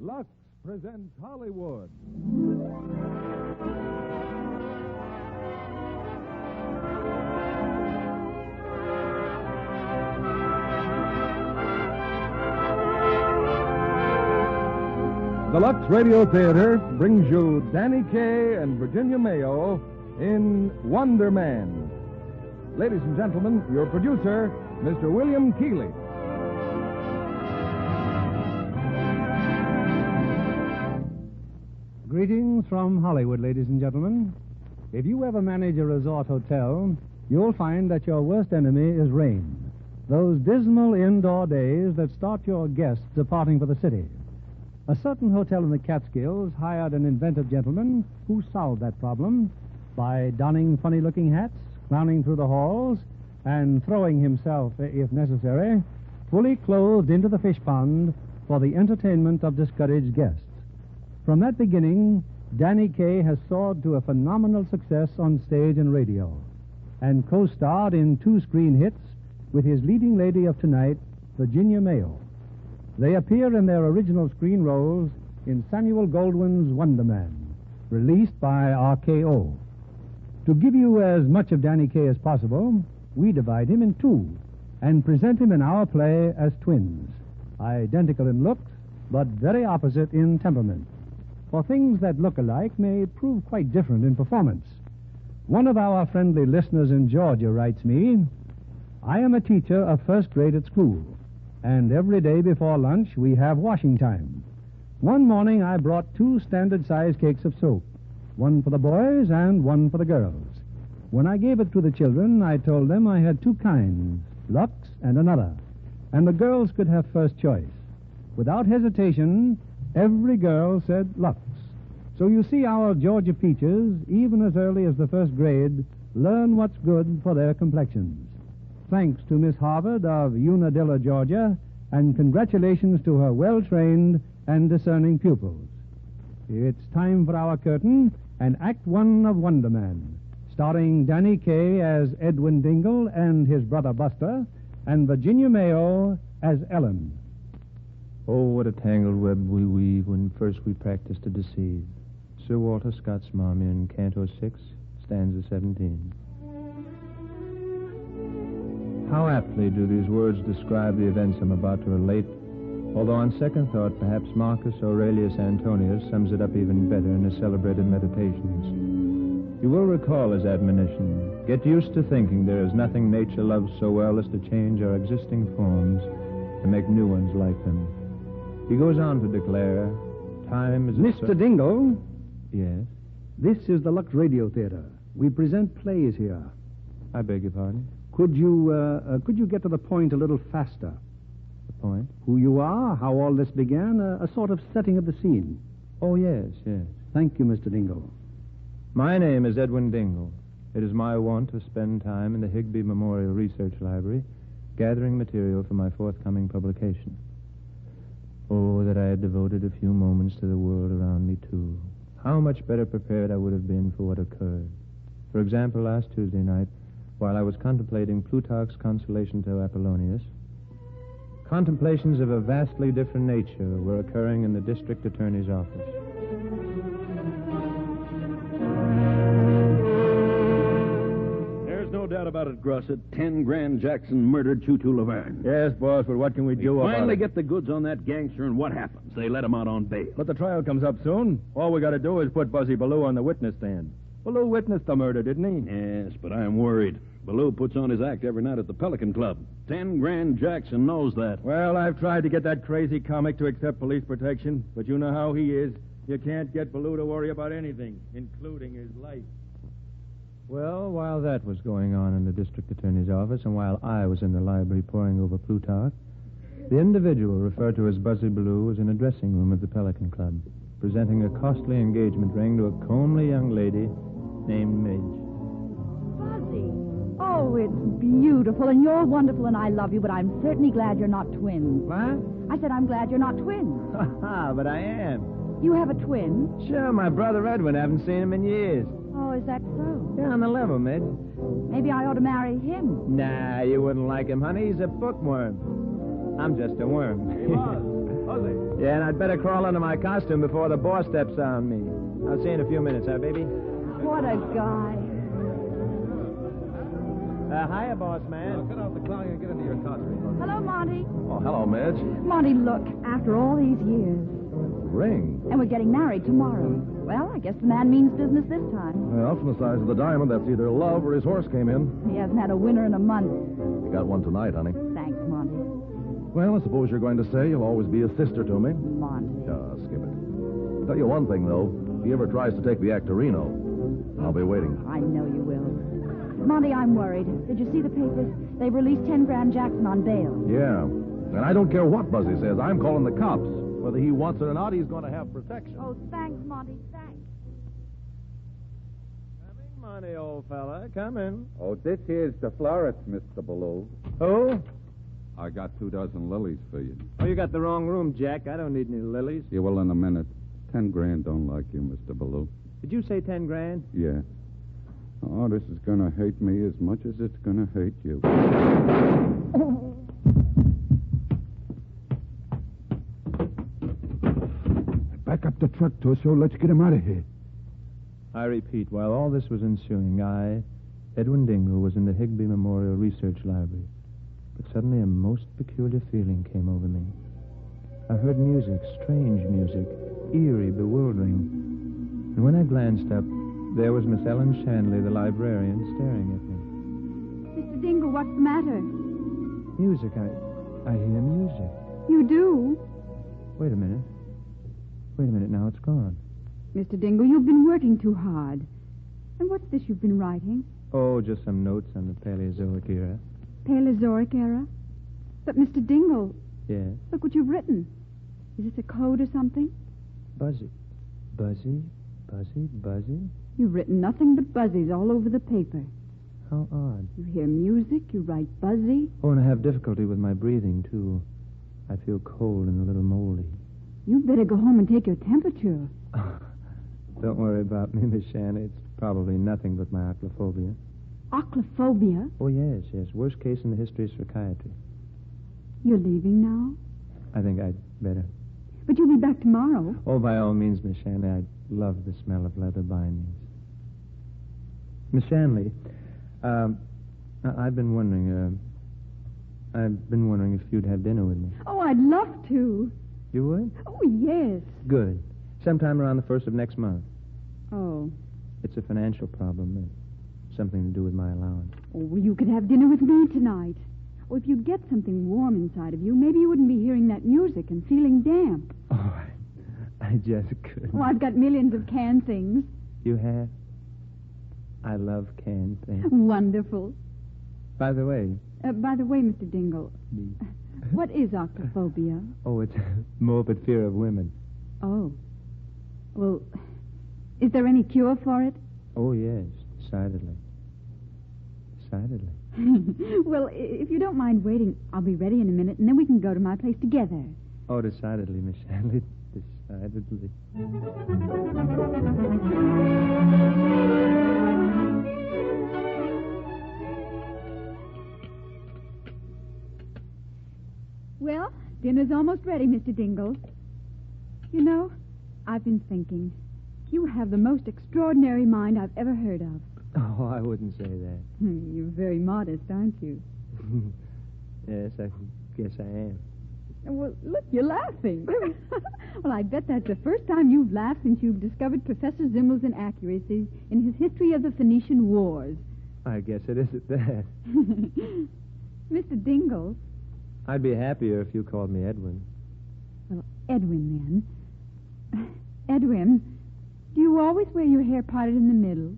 Lux presents Hollywood. The Lux Radio Theatre brings you Danny Kaye and Virginia Mayo in Wonder Man. Ladies and gentlemen, your producer, Mr. William Keighley. Greetings from Hollywood, ladies and gentlemen. If you ever manage a resort hotel, you'll find that your worst enemy is rain. Those dismal indoor days that start your guests departing for the city. A certain hotel in the Catskills hired an inventive gentleman who solved that problem by donning funny-looking hats, clowning through the halls, and throwing himself, if necessary, fully clothed into the fish pond for the entertainment of discouraged guests. From that beginning, Danny Kaye has soared to a phenomenal success on stage and radio, and co-starred in 2 screen hits with his leading lady of tonight, Virginia Mayo. They appear in their original screen roles in Samuel Goldwyn's Wonder Man, released by RKO. To give you as much of Danny Kaye as possible, we divide him in 2 and present him in our play as twins, identical in looks, but very opposite in temperament. For things that look alike may prove quite different in performance. One of our friendly listeners in Georgia writes me, I am a teacher of first grade at school, and every day before lunch we have washing time. One morning I brought 2 standard-sized cakes of soap, one for the boys and one for the girls. When I gave it to the children, I told them I had 2 kinds, Lux and another, and the girls could have first choice. Without hesitation, every girl said Lux. So you see, our Georgia peaches, even as early as the first grade, learn what's good for their complexions. Thanks to Miss Harvard of Unadilla, Georgia, and congratulations to her well-trained and discerning pupils. It's time for our curtain and Act 1 of Wonder Man, starring Danny Kaye as Edwin Dingle and his brother Buster, and Virginia Mayo as Ellen. Oh, what a tangled web we weave when first we practice to deceive. Sir Walter Scott's Mom in Canto 6, stanza 17. How aptly do these words describe the events I'm about to relate, although on second thought, perhaps Marcus Aurelius Antonius sums it up even better in his celebrated Meditations. You will recall his admonition, get used to thinking there is nothing nature loves so well as to change our existing forms and make new ones like them. He goes on to declare, time is... Mr. Dingle? Yes? This is the Lux Radio Theatre. We present plays here. I beg your pardon? Could you get to the point a little faster? The point? Who you are, how all this began, a sort of setting of the scene. Oh, yes. Thank you, Mr. Dingle. My name is Edwin Dingle. It is my wont to spend time in the Higbee Memorial Research Library gathering material for my forthcoming publication. Oh, that I had devoted a few moments to the world around me, too. How much better prepared I would have been for what occurred. For example, last Tuesday night, while I was contemplating Plutarch's Consolation to Apollonius, contemplations of a vastly different nature were occurring in the district attorney's office. There's no doubt about it, Grosset. 10 Grand Jackson murdered Tutu Laverne. Yes, boss, but what can we do about it? Finally get the goods on that gangster, and what happens? They let him out on bail. But the trial comes up soon. All we got to do is put Buzzy Ballou on the witness stand. Ballou witnessed the murder, didn't he? Yes, but I'm worried. Ballou puts on his act every night at the Pelican Club. 10 Grand Jackson knows that. Well, I've tried to get that crazy comic to accept police protection, but you know how he is. You can't get Ballou to worry about anything, including his life. Well, while that was going on in the district attorney's office and while I was in the library poring over Plutarch, the individual referred to as Buzzy Ballou was in a dressing room at the Pelican Club, presenting a costly engagement ring to a comely young lady named Midge. Buzzy. Oh, it's beautiful, and you're wonderful, and I love you, but I'm certainly glad you're not twins. What? I said I'm glad you're not twins. But I am. You have a twin? Sure, my brother Edwin. I haven't seen him in years. Oh, is that so? Yeah, on the level, Midge. Maybe I ought to marry him. Nah, you wouldn't like him, honey. He's a bookworm. I'm just a worm. Hey, boss. Buzzy. Yeah, and I'd better crawl under my costume before the boss steps on me. I'll see you in a few minutes, huh, baby? What a guy. Hiya, boss man. Cut out the clown and get into your costume. Hello, Monty. Oh, hello, Midge. Monty, look, after all these years. Ring. And we're getting married tomorrow. Well, I guess the man means business this time. Well, from the size of the diamond, that's either love or his horse came in. He hasn't had a winner in a month. You got one tonight, honey. Thanks, Monty. Well, I suppose you're going to say you'll always be a sister to me. Monty. Skip it. I'll tell you one thing, though. If he ever tries to take the act to Reno, I'll be waiting. I know you will. Monty, I'm worried. Did you see the papers? They've released 10 Grand Jackson on bail. Yeah. And I don't care what Buzzy says. I'm calling the cops. Whether he wants it or not, he's going to have protection. Oh, thanks, Monty. Thanks. Coming, Monty, old fella. Come in. Oh, this here's the florist, Mr. Ballou. Oh? I got 24 lilies for you. Oh, you got the wrong room, Jack. I don't need any lilies. You will in a minute. 10 grand don't like you, Mr. Ballou. Did you say 10 grand? Yeah. Oh, this is going to hate me as much as it's going to hate you. Back up the truck, Torso. Let's get him out of here. I repeat, while all this was ensuing, I, Edwin Dingle, was in the Higbee Memorial Research Library. But suddenly a most peculiar feeling came over me. I heard music, strange music, eerie, bewildering. And when I glanced up, there was Miss Ellen Shanley, the librarian, staring at me. Mr. Dingle, what's the matter? Music, I hear music. You do? Wait a minute. Now it's gone. Mr. Dingle, you've been working too hard. And what's this you've been writing? Oh, just some notes on the Paleozoic era. Paleozoic era? But, Mr. Dingle, Yes. look what you've written. Is this a code or something? Buzzy. Buzzy? Buzzy? Buzzy? You've written nothing but buzzies all over the paper. How odd. You hear music, you write buzzy. Oh, and I have difficulty with my breathing, too. I feel cold and a little moldy. You'd better go home and take your temperature. Don't worry about me, Miss Shanley. It's probably nothing but my acrophobia. Acrophobia? Oh, yes. Worst case in the history of psychiatry. You're leaving now? I think I'd better. But you'll be back tomorrow. Oh, by all means, Miss Shanley. I love the smell of leather bindings. Miss Shanley, I've been wondering if you'd have dinner with me. Oh, I'd love to. You would? Oh, yes. Good. Sometime around the 1st of next month. Oh. It's a financial problem. Something to do with my allowance. Oh, well, you could have dinner with me tonight. Or if you'd get something warm inside of you, maybe you wouldn't be hearing that music and feeling damp. Oh, I just couldn't. Oh, I've got millions of canned things. You have? I love canned things. Wonderful. By the way... Mr. Dingle, what is acrophobia? Oh, it's a morbid fear of women. Oh. Well, is there any cure for it? Oh, yes, decidedly. Well, if you don't mind waiting, I'll be ready in a minute, and then we can go to my place together. Oh, decidedly, Miss Shanley. Decidedly. Well, dinner's almost ready, Mr. Dingle. You know, I've been thinking. You have the most extraordinary mind I've ever heard of. Oh, I wouldn't say that. You're very modest, aren't you? Yes, I guess I am. Well, look, you're laughing. Well, I bet that's the first time you've laughed since you've discovered Professor Zimmel's inaccuracies in his history of the Phoenician Wars. I guess it is at that. Mr. Dingle. I'd be happier if you called me Edwin. Well, Edwin, then. Edwin, do you always wear your hair parted in the middle?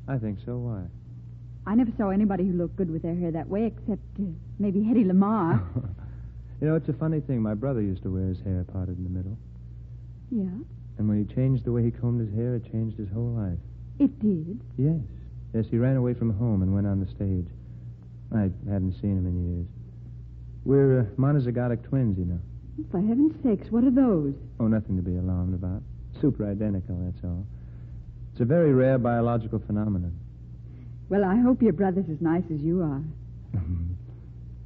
I think so. Why? I never saw anybody who looked good with their hair that way, except maybe Hedy Lamarr. You know, it's a funny thing. My brother used to wear his hair parted in the middle. Yeah? And when he changed the way he combed his hair, it changed his whole life. It did? Yes. Yes, he ran away from home and went on the stage. I hadn't seen him in years. We're monozygotic twins, you know. For heaven's sakes, what are those? Oh, nothing to be alarmed about. Super identical, that's all. It's a very rare biological phenomenon. Well, I hope your brother's as nice as you are.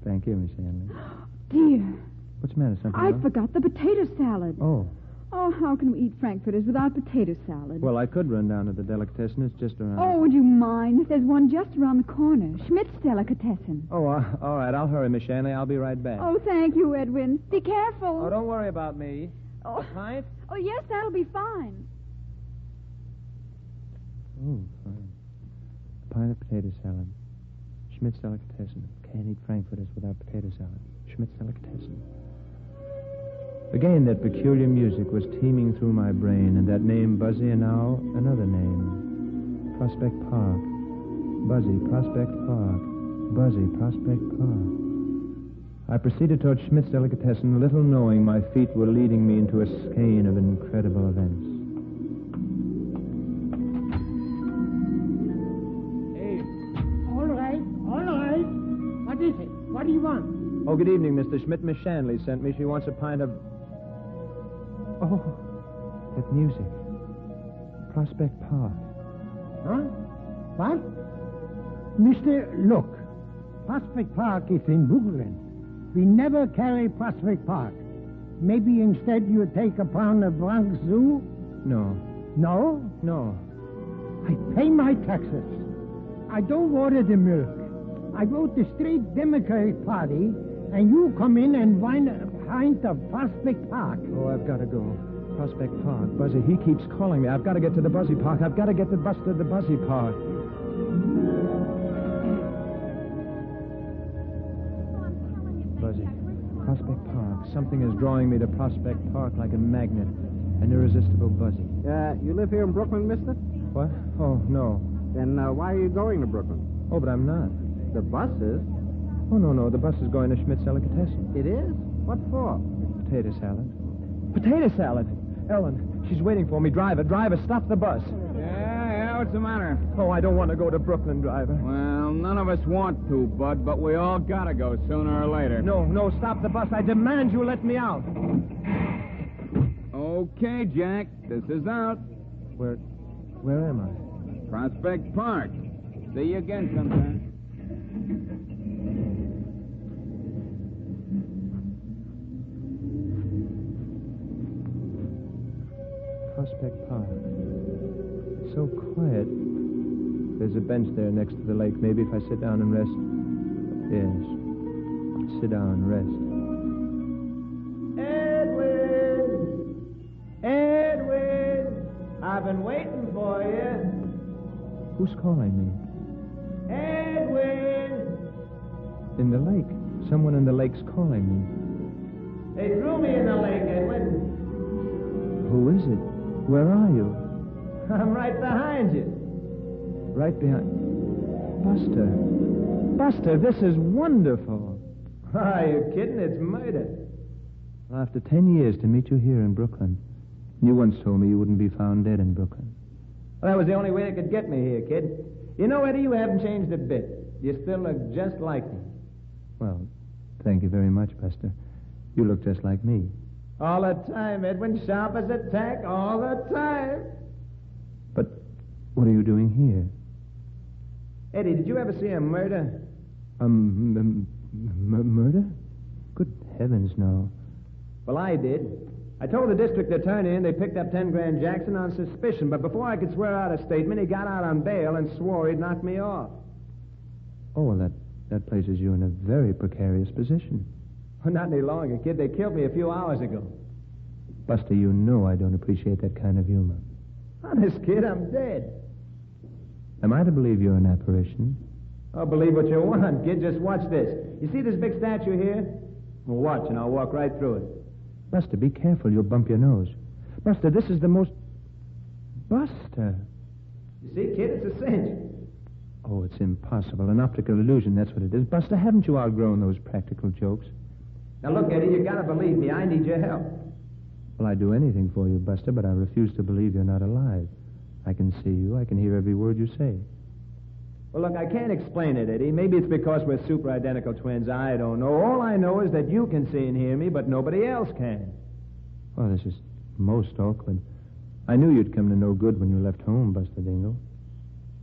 Thank you, Miss Hanley. Dear. What's the matter? Something I wrong? forgot the potato salad. Oh. Oh, how can we eat frankfurters without potato salad? Well, I could run down to the delicatessen. It's just around. Oh, would you mind? There's one just around the corner. Schmidt's Delicatessen. Oh, all right. I'll hurry, Miss Shanley. I'll be right back. Oh, thank you, Edwin. Be careful. Oh, don't worry about me. Oh. A pint? Oh, yes, that'll be fine. Oh, fine. A pint of potato salad. Schmidt's Delicatessen. Can't eat frankfurters without potato salad. Schmidt's Delicatessen. Again, that peculiar music was teeming through my brain, and that name, Buzzy, and now another name. Prospect Park. Buzzy, Prospect Park. Buzzy, Prospect Park. I proceeded toward Schmidt's Delicatessen, little knowing my feet were leading me into a skein of incredible events. Hey, all right. What is it? What do you want? Oh, good evening, Mr. Schmidt. Miss Shanley sent me. She wants a pint of... Oh, that music. Prospect Park. Huh? What? Mister, look. Prospect Park is in Brooklyn. We never carry Prospect Park. Maybe instead you take a pound of Bronx Zoo? No. No? No. I pay my taxes. I don't order the milk. I vote the straight Democratic Party, and you come in and find a pint of Prospect Park. Oh, I've got to go. Prospect Park. Buzzy, he keeps calling me. I've got to get to the Buzzy Park. I've got to get the bus to the Buzzy Park. Buzzy. Prospect Park. Something is drawing me to Prospect Park like a magnet. An irresistible Buzzy. You live here in Brooklyn, mister? What? Oh, no. Then why are you going to Brooklyn? Oh, but I'm not. The bus is. Oh, no. The bus is going to Schmidt's Delicatessen. It is? What for? Potato salad. Potato salad? Ellen, she's waiting for me. Driver, stop the bus. Yeah, what's the matter? Oh, I don't want to go to Brooklyn, driver. Well, none of us want to, Bud, but we all gotta go sooner or later. No, stop the bus. I demand you let me out. Okay, Jack, this is out. Where am I? Prospect Park. See you again sometime. Prospect Park. So quiet. There's a bench there next to the lake. Maybe if I sit down and rest. Yes. Sit down and rest. Edwin! I've been waiting for you. Who's calling me? Edwin! In the lake. Someone in the lake's calling me. They threw me in the lake, Edwin. Who is it? Where are you? I'm right behind you. Right behind... Buster. Buster, this is wonderful. Are you kidding? It's murder. Well, after 10 years to meet you here in Brooklyn. You once told me you wouldn't be found dead in Brooklyn. Well, that was the only way they could get me here, kid. You know, Eddie, you haven't changed a bit. You still look just like me. Well, thank you very much, Buster. You look just like me. All the time, Edwin. Sharp as a tack, all the time. But what are you doing here? Eddie, did you ever see a murder? Murder? Good heavens, no. Well, I did. I told the district attorney and they picked up 10 grand Jackson on suspicion, but before I could swear out a statement, he got out on bail and swore he'd knock me off. Oh, well, that places you in a very precarious position. Well, not any longer, kid. They killed me a few hours ago. Buster, you know I don't appreciate that kind of humor. Honest, kid, I'm dead. Am I to believe you're an apparition? Oh, believe what you want, kid. Just watch this. You see this big statue here? Well, watch, and I'll walk right through it. Buster, be careful. You'll bump your nose. Buster, this is the most... Buster. You see, kid, it's a cinch. Oh, it's impossible. An optical illusion, that's what it is. Buster, haven't you outgrown those practical jokes? Now, look, Eddie, you gotta believe me. I need your help. Well, I'd do anything for you, Buster, but I refuse to believe you're not alive. I can see you. I can hear every word you say. Well, look, I can't explain it, Eddie. Maybe it's because we're super identical twins. I don't know. All I know is that you can see and hear me, but nobody else can. Oh, this is most awkward. I knew you'd come to no good when you left home, Buster Dingle.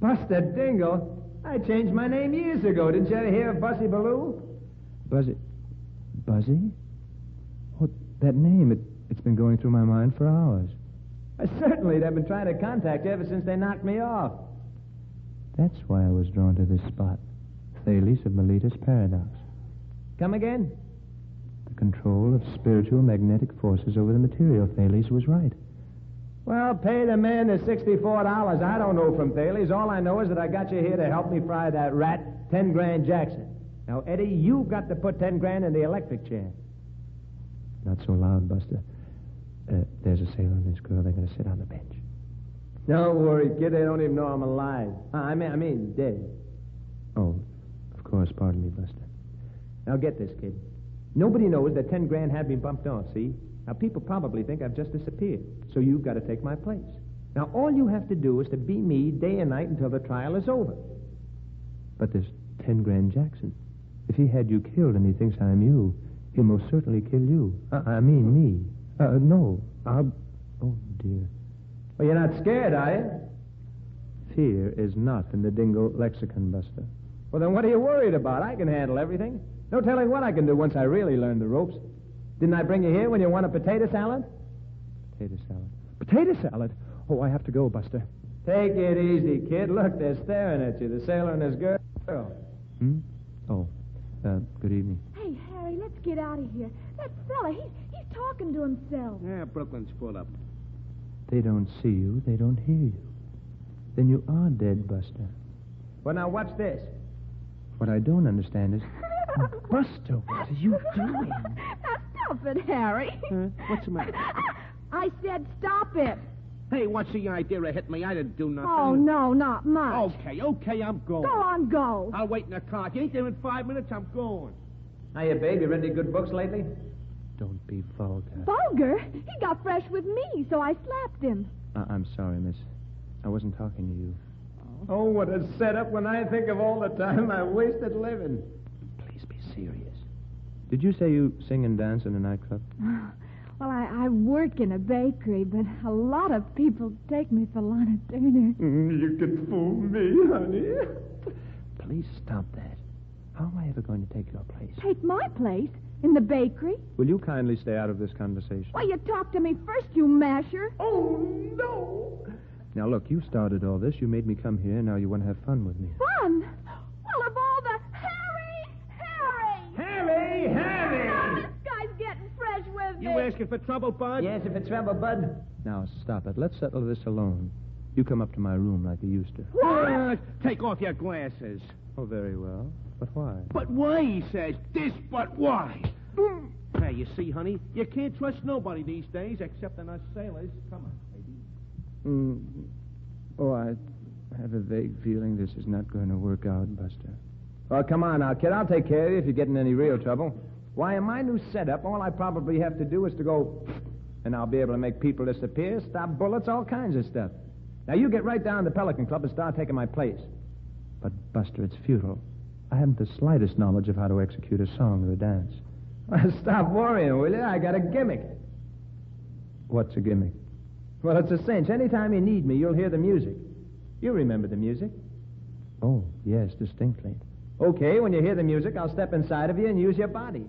Buster Dingle? I changed my name years ago. Didn't you ever hear of Bussy Ballou? Buzzy? Oh, that name, it's been going through my mind for hours. Certainly, they've been trying to contact you ever since they knocked me off. That's why I was drawn to this spot. Thales of Miletus Paradox. Come again? The control of spiritual magnetic forces over the material. Thales was right. Well, pay the man the $64. I don't know from Thales. All I know is that I got you here to help me fry that rat, 10 grand Jackson. Now, Eddie, you've got to put 10 grand in the electric chair. Not so loud, Buster. There's a sailor and this girl. They're going to sit on the bench. Don't worry, kid. They don't even know I'm alive. I mean, dead. Oh, of course. Pardon me, Buster. Now, get this, kid. Nobody knows that 10 grand had been bumped off, see? Now, people probably think I've just disappeared, so you've got to take my place. Now, all you have to do is to be me day and night until the trial is over. But there's 10 grand Jackson. If he had you killed and he thinks I'm you, he'll most certainly kill you. I mean me. No. Oh, dear. Well, you're not scared, are you? Fear is not in the Dingle lexicon, Buster. Well, then what are you worried about? I can handle everything. No telling what I can do once I really learn the ropes. Didn't I bring you here when you want a potato salad? Potato salad. Potato salad? Oh, I have to go, Buster. Take it easy, kid. Look, they're staring at you, the sailor and his girl. Oh, good evening. Hey, Harry, let's get out of here. That fella, he's talking to himself. Yeah, Brooklyn's full up. They don't see you. They don't hear you. Then you are dead, Buster. Well, now, watch this. What I don't understand is... Buster, what are you doing? Now, stop it, Harry. What's the matter? I said stop it. Hey, what's the idea of hitting me? I didn't do nothing. Oh, no, not much. Okay, I'm going. Go on, go. I'll wait in the car. If you ain't there in 5 minutes, I'm going. Hiya, babe. You read any good books lately? Don't be vulgar. Vulgar? He got fresh with me, so I slapped him. I'm sorry, miss. I wasn't talking to you. Oh, what a setup when I think of all the time I wasted living. Please be serious. Did you say you sing and dance in a nightclub? Well, I work in a bakery, but a lot of people take me for Lana Turner. You can fool me, honey. Please stop that. How am I ever going to take your place? Take my place? In the bakery? Will you kindly stay out of this conversation? Why, you talk to me first, you masher. Oh, no. Now, look, you started all this. You made me come here. Now you want to have fun with me. Fun? Well, of all the... Harry! Oh, this guy's getting fresh with me. You asking for trouble, Bud? Yes, if it's trouble, Bud. Now, stop it. Let's settle this alone. You come up to my room like you used to. What? Take off your glasses. Oh, very well. But why? But why, he says. This, but why? Hey, you see, honey, you can't trust nobody these days except in us sailors. Come on, baby. Oh, I have a vague feeling this is not going to work out, Buster. Well, come on now, kid. I'll take care of you if you get in any real trouble. Why, in my new setup, all I probably have to do is to go... And I'll be able to make people disappear, stop bullets, all kinds of stuff. Now, you get right down to the Pelican Club and start taking my place. But, Buster, it's futile. I haven't the slightest knowledge of how to execute a song or a dance. Stop worrying, will you? I got a gimmick. What's a gimmick? Well, it's a cinch. Anytime you need me, you'll hear the music. You remember the music? Oh, yes, distinctly. Okay, when you hear the music, I'll step inside of you and use your body.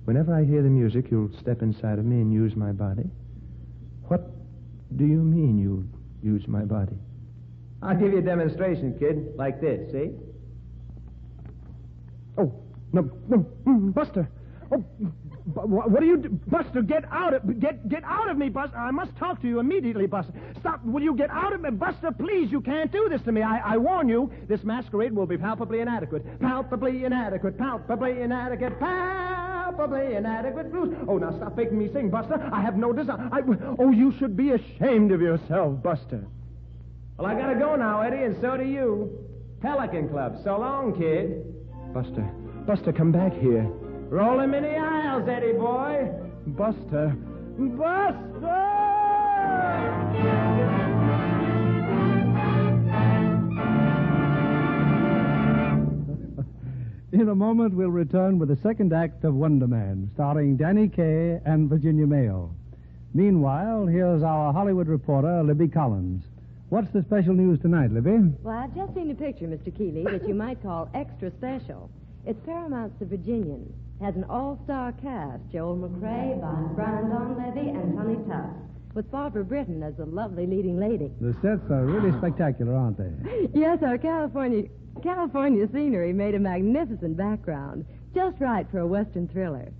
Whenever I hear the music, you'll step inside of me and use my body? What do you mean you'll use my body? I'll give you a demonstration, kid, like this, see? Oh, no, Buster. Oh, what are you do? Buster, get out of me, Buster. I must talk to you immediately, Buster. Stop. Will you get out of me? Buster, please, you can't do this to me. I warn you, this masquerade will be palpably inadequate. Palpably inadequate. Palpably inadequate. Palpably inadequate. Oh, now stop making me sing, Buster. I have no desire. Oh, you should be ashamed of yourself, Buster. Well, I gotta go now, Eddie, and so do you. Pelican Club. So long, kid. Buster, come back here. Roll him in the aisles, Eddie boy. Buster. In a moment, we'll return with the second act of Wonder Man, starring Danny Kaye and Virginia Mayo. Meanwhile, here's our Hollywood reporter, Libby Collins. What's the special news tonight, Libby? Well, I've just seen a picture, Mr. Keeley, that you might call extra special. It's Paramount's The Virginian. Has an all-star cast, Joel McCrea, Brian Donlevy, and Sonny Tufts, with Barbara Britton as the lovely leading lady. The sets are really spectacular, aren't they? Yes, our California scenery made a magnificent background, just right for a Western thriller.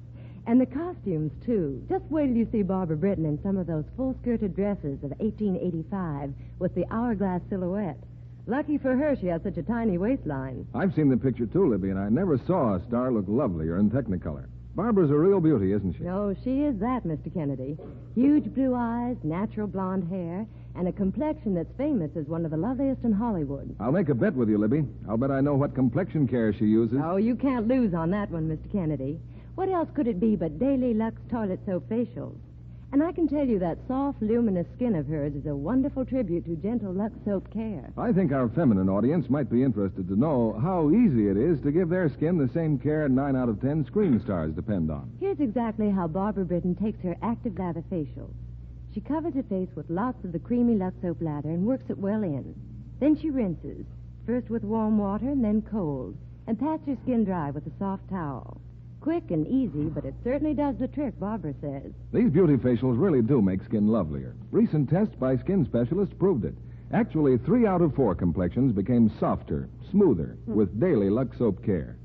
And the costumes, too. Just wait till you see Barbara Britton in some of those full-skirted dresses of 1885 with the hourglass silhouette. Lucky for her, she has such a tiny waistline. I've seen the picture, too, Libby, and I never saw a star look lovelier in Technicolor. Barbara's a real beauty, isn't she? No, she is that, Mr. Kennedy. Huge blue eyes, natural blonde hair, and a complexion that's famous as one of the loveliest in Hollywood. I'll make a bet with you, Libby. I'll bet I know what complexion care she uses. Oh, you can't lose on that one, Mr. Kennedy. What else could it be but Daily Lux toilet soap facials? And I can tell you that soft, luminous skin of hers is a wonderful tribute to gentle Lux soap care. I think our feminine audience might be interested to know how easy it is to give their skin the same care 9 out of 10 screen stars depend on. Here's exactly how Barbara Britton takes her active lather facial. She covers her face with lots of the creamy Lux soap lather and works it well in. Then she rinses, first with warm water and then cold, and pats her skin dry with a soft towel. Quick and easy, but it certainly does the trick, Barbara says. These beauty facials really do make skin lovelier. Recent tests by skin specialists proved it. Actually, 3 out of 4 complexions became softer, smoother, with Daily Lux soap care.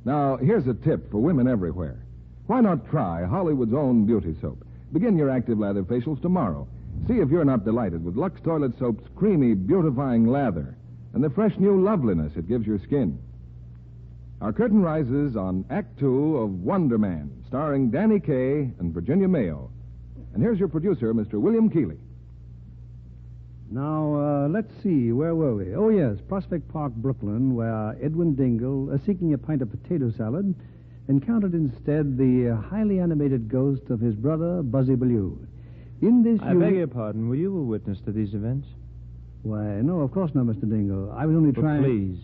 Now, here's a tip for women everywhere. Why not try Hollywood's own beauty soap? Begin your active lather facials tomorrow. See if you're not delighted with Lux Toilet Soap's creamy, beautifying lather and the fresh new loveliness it gives your skin. Our curtain rises on Act 2 of Wonder Man, starring Danny Kaye and Virginia Mayo. And here's your producer, Mr. William Keeley. Now, let's see, where were we? Oh, yes, Prospect Park, Brooklyn, where Edwin Dingle, seeking a pint of potato salad, encountered instead the highly animated ghost of his brother, Buzzy Ballou. In this I beg your pardon, were you a witness to these events? Why, no, of course not, Mr. Dingle. I was only trying... Please,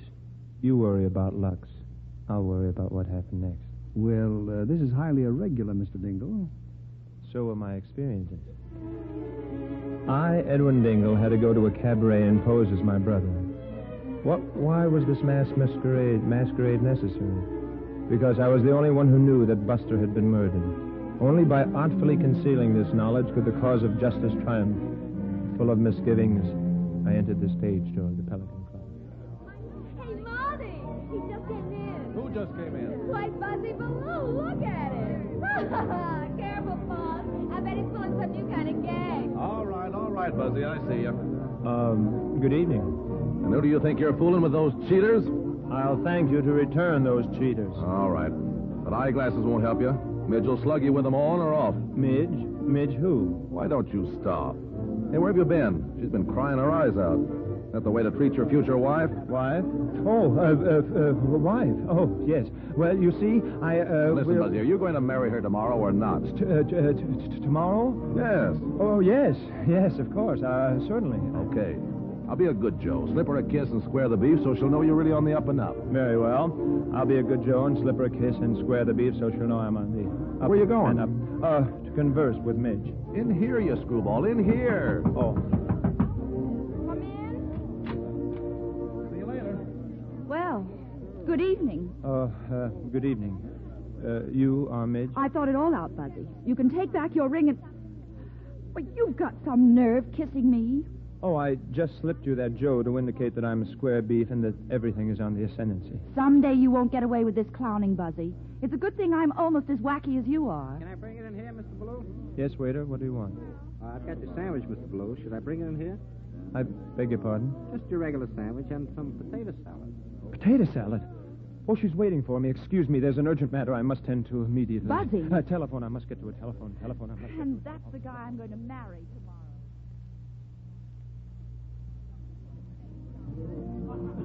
you worry about Lux. I'll worry about what happened next. Well, this is highly irregular, Mr. Dingle. So are my experiences. I, Edwin Dingle, had to go to a cabaret and pose as my brother. Why was this masquerade necessary? Because I was the only one who knew that Buster had been murdered. Only by artfully concealing this knowledge could the cause of justice triumph. Full of misgivings, I entered the stage door of the Pelican Club. Hey, Marty! He just came in. Who just came in? White Buzzy Ballou. Look at him. Careful, boss. I bet he's pulling some new kind of gang. All right, Buzzy, I see you. Good evening. And who do you think you're fooling with those cheaters? I'll thank you to return those cheaters. All right. But eyeglasses won't help you. Midge will slug you with them on or off. Midge? Midge who? Why don't you stop? Hey, where have you been? She's been crying her eyes out. That the way to treat your future wife? Wife? Oh, wife. Oh, yes. Well, you see, Listen, Buzzy, are you going to marry her tomorrow or not? Tomorrow? Yes. Oh, yes. Yes, of course. Certainly. Okay. I'll be a good Joe. Slip her a kiss and square the beef so she'll know you're really on the up and up. Very well. I'll be a good Joe and slip her a kiss and square the beef so she'll know I'm on the up. Where you going? And up. To converse with Midge. In here, you screwball. In here. Oh. Come in. See you later. Well, good evening. Good evening. You are Midge? I thought it all out, Buzzy. You can take back your ring and... Well, you've got some nerve kissing me. Oh, I just slipped you that Joe to indicate that I'm a square beef and that everything is on the ascendancy. Someday you won't get away with this clowning, Buzzy. It's a good thing I'm almost as wacky as you are. Can I bring it in here, Mr. Ballou? Yes, waiter, what do you want? I've got your sandwich, Mr. Ballou. Should I bring it in here? I beg your pardon? Just your regular sandwich and some potato salad. Potato salad? Oh, she's waiting for me. Excuse me, there's an urgent matter I must tend to immediately. Buzzy. Telephone, I must get to a telephone. And that's the guy I'm going to marry tomorrow.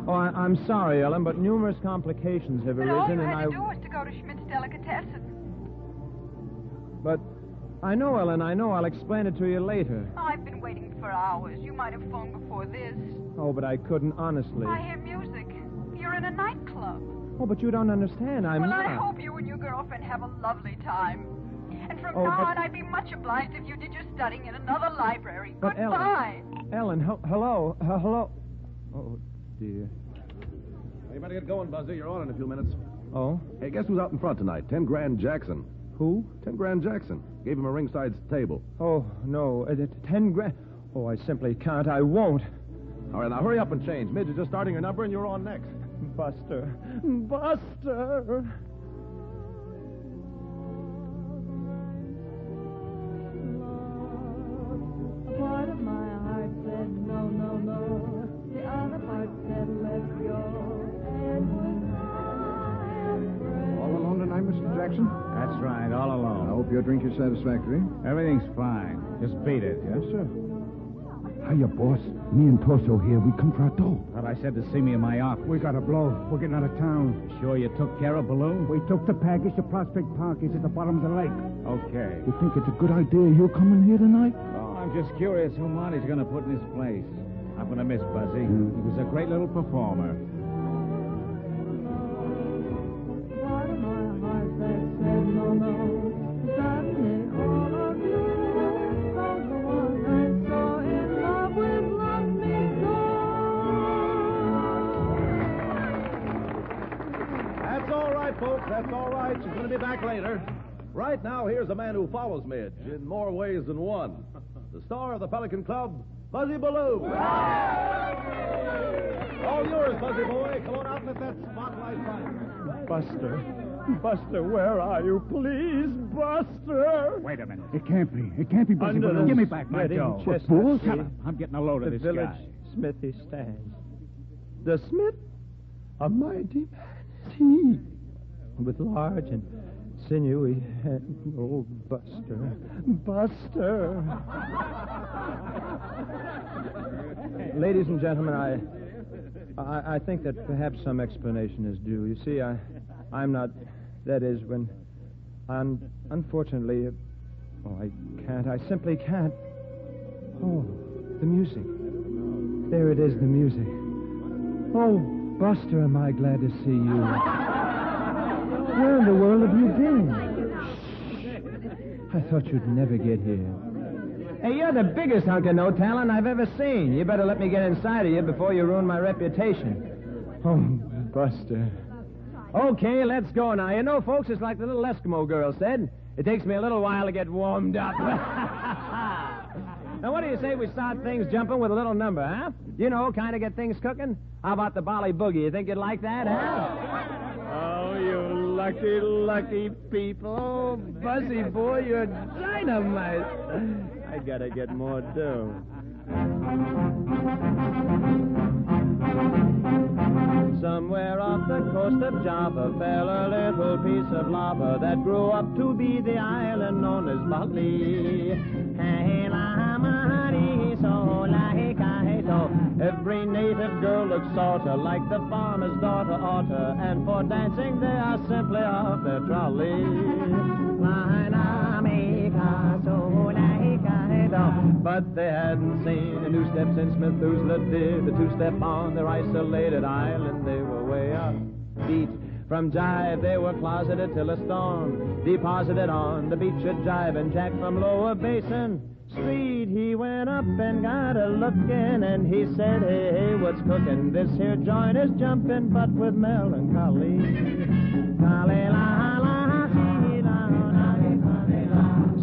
Oh, I'm sorry, Ellen, but numerous complications have arisen, all you and had to do was to go to Schmidt's Delicatessen. But I know, Ellen, I know. I'll explain it to you later. I've been waiting for hours. You might have phoned before this. Oh, but I couldn't, honestly. I hear music. You're in a nightclub. Oh, but you don't understand. I'm well, not. I hope you and your girlfriend have a lovely time. And from Oh, now but- on, I'd be much obliged if you did your studying in another library. But Goodbye. Ellen, hello. Hello. Oh, dear. You better get going, Buzzy. You're on in a few minutes. Oh? Hey, guess who's out in front tonight? 10 Grand Jackson. Who? 10 Grand Jackson. Gave him a ringside table. Oh, no. 10 grand. Oh, I simply can't. I won't. All right, now hurry up and change. Midge is just starting your number, and you're on next. Buster. Buster. Part of my heart said no, no, no. The other part said let's go. And was I afraid? All alone tonight, Mr. Jackson? That's right, all alone. I hope your drink is satisfactory. Everything's fine. Just beat it. Yes, sir. Hiya, boss. Me and Torso here. We come for a dough. Thought I said to see me in my office. We got a blow. We're getting out of town. Sure you took care of Baloo? We took the package to Prospect Park. It's at the bottom of the lake. Okay. You think it's a good idea you coming here tonight? Well, I'm just curious who Monty's going to put in his place. I'm going to miss Buzzy. He was a great little performer. Part of my heart that said no, no. Suddenly all of you, all the one I saw in love with loved me so. That's all right, folks. That's all right. She's going to be back later. Right now, here's a man who follows Midge in more ways than one. The star of the Pelican Club, Buzzy Baloo. All yours, Buzzy boy. Come on out and let that spotlight shine. Buster. Buster, where are you? Please, Buster. Wait a minute. It can't be. It can't be Buzzy Under Baloo. the Give me back my spreading dough. chestnut What, tree, I'm getting a load of the this village guy. smithy stands. The smith, a mighty man is he, with large and sinewy hand. Oh, Buster, Buster. Ladies and gentlemen, I think that perhaps some explanation is due. You see, I'm not. That is, when unfortunately, I can't. I simply can't. Oh, the music. There it is, the music. Oh, Buster, am I glad to see you. Where in the world have you been? I thought you'd never get here. Hey, you're the biggest hunk of no talent I've ever seen. You better let me get inside of you before you ruin my reputation. Oh, Buster. Okay, let's go now. You know, folks, it's like the little Eskimo girl said. It takes me a little while to get warmed up. Now, what do you say we start things jumping with a little number, huh? You know, kind of get things cooking? How about the Bolly Boogie? You think you'd like that, huh? Oh, you lucky, lucky people. Oh, Buzzy boy, you're dynamite. I gotta get more dough. Somewhere off the coast of Java fell a little piece of lava that grew up to be the island known as Bali. Hey, every native girl looks sorta like the farmer's daughter oughta, and for dancing they are simply off their trolley. But they hadn't seen a new step since Methuselah did the two-step on their isolated island. They were way up beat. From jive they were closeted till a storm deposited on the beach at Jive, and Jack from Lower Basin Street, he went up and got a lookin', and he said, hey, hey, what's cookin'? This here joint is jumpin', but with melancholy.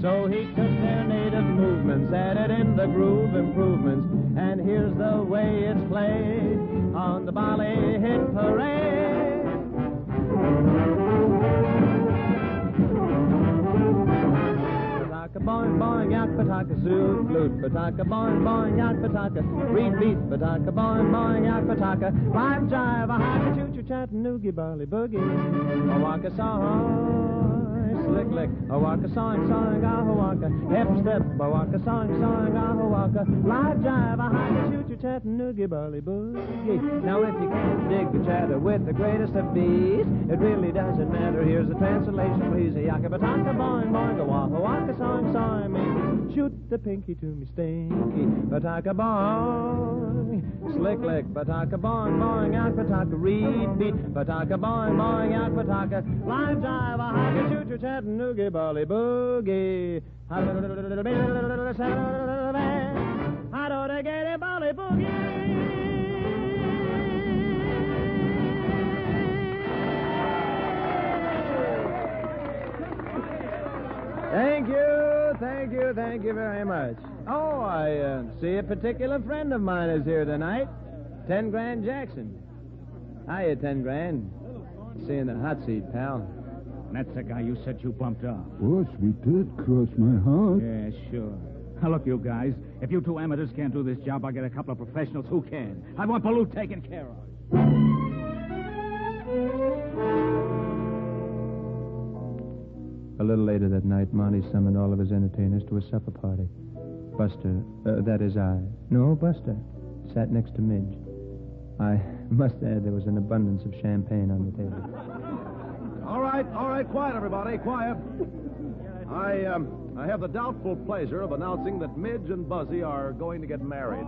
So he took their native movements, added in the groove improvements, and here's the way it's played on the Bali Hit Parade. Boing, boing, yak, pataka, zoot, flute, pataka, boing, boing, yak, pataka, reed beat, pataka, boing, boing, yak, pataka, live jive, a haka, choo-choo, Chattanooga, Bali Boogie, a waka song, slick lick, a waka song, song, a waka, hip step, a waka song, song, a waka, live jive, a haka, choo-choo, Chattanooga, Bali Boogie. Now if you can't dig the chatter with the greatest of these, it really doesn't matter. Here's the translation, please. A yaka, pataka, boing, boing, a waka song, song, me. Shoot the pinky to me, stinky, pataka, boing, slick lick, pataka, boing, boing, yak, pataka, reed beat, pataka, boing, boing, yak, pataka, live jive, a haka, choo-choo, Chattanooga, Bali Boogie. How do they get a Bali Boogie? Thank you very much. Oh, I see a particular friend of mine is here tonight. 10 Grand Jackson. Hiya, 10 Grand. Seeing the hot seat, pal. That's the guy you said you bumped off. Boss, we did cross my heart. Yeah, sure. Now, look, you guys, if you two amateurs can't do this job, I'll get a couple of professionals who can. I want Baloo taken care of. A little later that night, Monty summoned all of his entertainers to a supper party. Buster, that is I. No, Buster, sat next to Midge. I must add there was an abundance of champagne on the table. All right, quiet, everybody, quiet. I have the doubtful pleasure of announcing that Midge and Buzzy are going to get married.